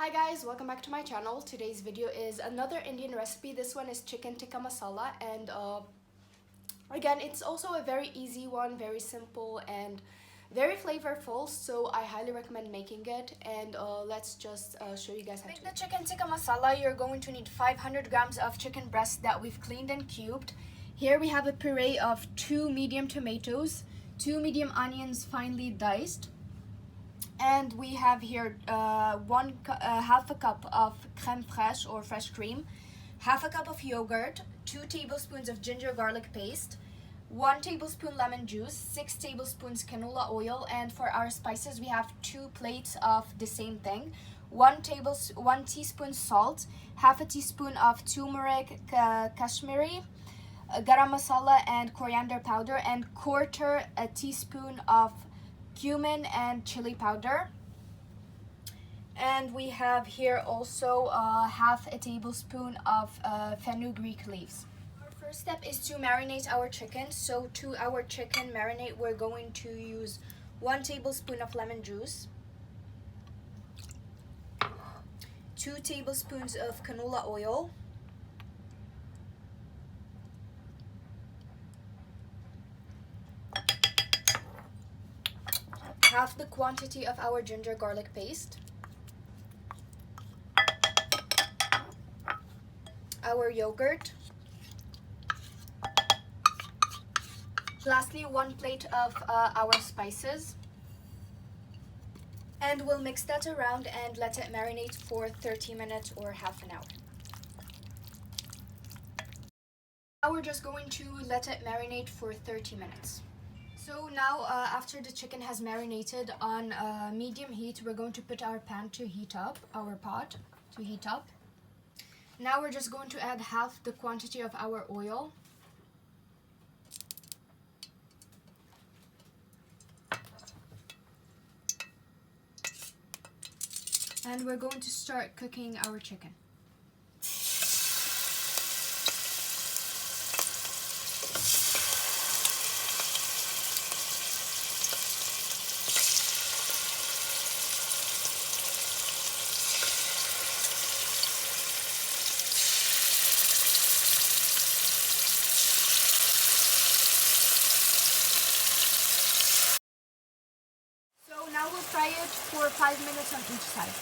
Hi guys, welcome back to my channel. Today's video is another Indian recipe. This one is chicken tikka masala, and again, it's also a very easy one, very simple and very flavorful, so I highly recommend making it. And let's just show you guys how to make the chicken tikka masala. You're going to need 500 grams of chicken breast that we've cleaned and cubed. Here we have a puree of 2 medium tomatoes, 2 medium onions finely diced, and we have here half a cup of crème fraîche or fresh cream, half a cup of yogurt, 2 tablespoons of ginger garlic paste, 1 tablespoon lemon juice, 6 tablespoons canola oil, and for our spices we have 2 plates of the same thing, 1 teaspoon salt, half a teaspoon of turmeric, kashmiri, garam masala and coriander powder, and quarter a teaspoon of cumin and chili powder. And we have here also half a tablespoon of fenugreek leaves. Our first step is to marinate our chicken. So to our chicken marinade, we're going to use 1 tablespoon of lemon juice, 2 tablespoons of canola oil, half the quantity of our ginger garlic paste, our yogurt, lastly 1 plate of our spices, and we'll mix that around and let it marinate for 30 minutes or half an hour. Now we're just going to let it marinate for 30 minutes. So now after the chicken has marinated on medium heat, we're going to put our pan to heat up, our pot to heat up. Now we're just going to add half the quantity of our oil. And we're going to start cooking our chicken. Now we'll fry it for 5 minutes on each side.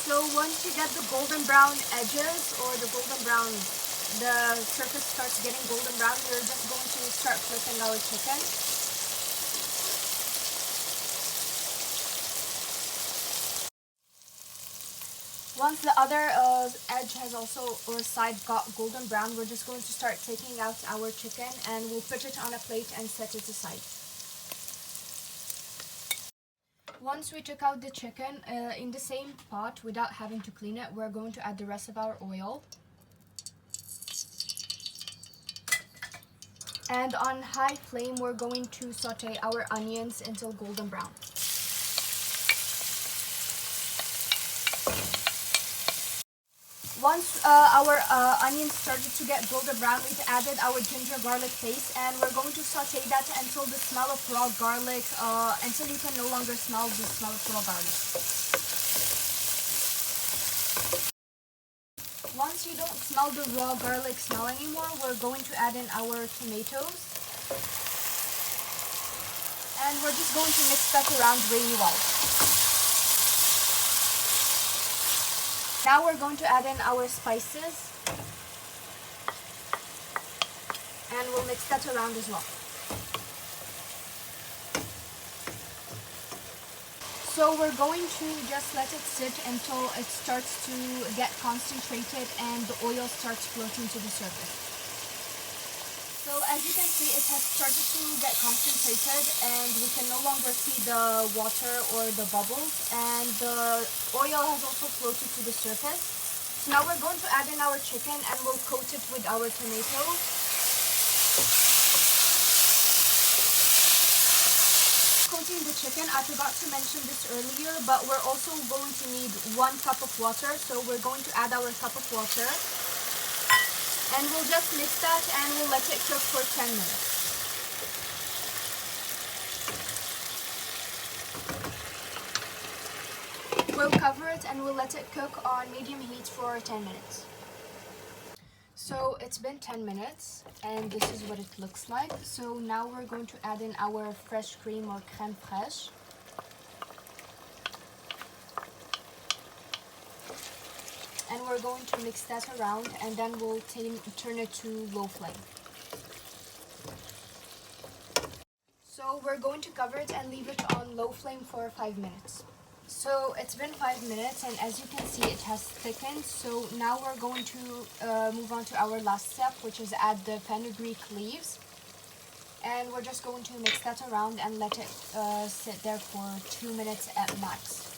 So once you get the golden brown edges, or the surface starts getting golden brown, we're just going to start flipping our chicken. Once the other edge has also, or side, got golden brown, we're just going to start taking out our chicken, and we'll put it on a plate and set it aside. Once we took out the chicken, in the same pot, without having to clean it, we're going to add the rest of our oil. And on high flame, we're going to saute our onions until golden brown. Once our onions started to get golden brown, we've added our ginger garlic paste, and we're going to saute that until the smell of raw garlic, until you can no longer smell the smell of raw garlic. Once you don't smell the raw garlic smell anymore, we're going to add in our tomatoes, and we're just going to mix that around really well. Now we're going to add in our spices, and we'll mix that around as well. So we're going to just let it sit until it starts to get concentrated and the oil starts floating to the surface. So as you can see, it has started to get concentrated, and we can no longer see the water or the bubbles, and the oil has also floated to the surface. So now we're going to add in our chicken, and we'll coat it with our tomato. Coating the chicken, I forgot to mention this earlier, but we're also going to need 1 cup of water, so we're going to add our cup of water. And we'll just mix that, and we'll let it cook for 10 minutes. So cover it and we'll let it cook on medium heat for 10 minutes. So it's been 10 minutes and this is what it looks like. So now we're going to add in our fresh cream or crème fraîche. And we're going to mix that around and then we'll turn it to low flame. So we're going to cover it and leave it on low flame for 5 minutes. So it's been 5 minutes and as you can see it has thickened. So now we're going to move on to our last step, which is add the fenugreek leaves. And we're just going to mix that around and let it sit there for 2 minutes at max.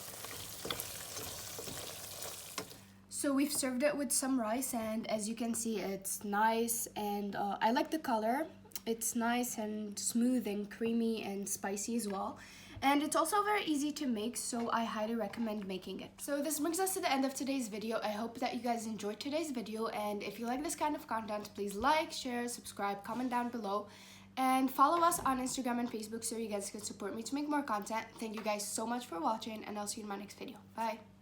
So we've served it with some rice and as you can see it's nice and I like the color. It's nice and smooth and creamy and spicy as well. And it's also very easy to make, so I highly recommend making it. So this brings us to the end of today's video. I hope that you guys enjoyed today's video, and if you like this kind of content, please like, share, subscribe, comment down below, and follow us on Instagram and Facebook so you guys can support me to make more content. Thank you guys so much for watching, and I'll see you in my next video. Bye!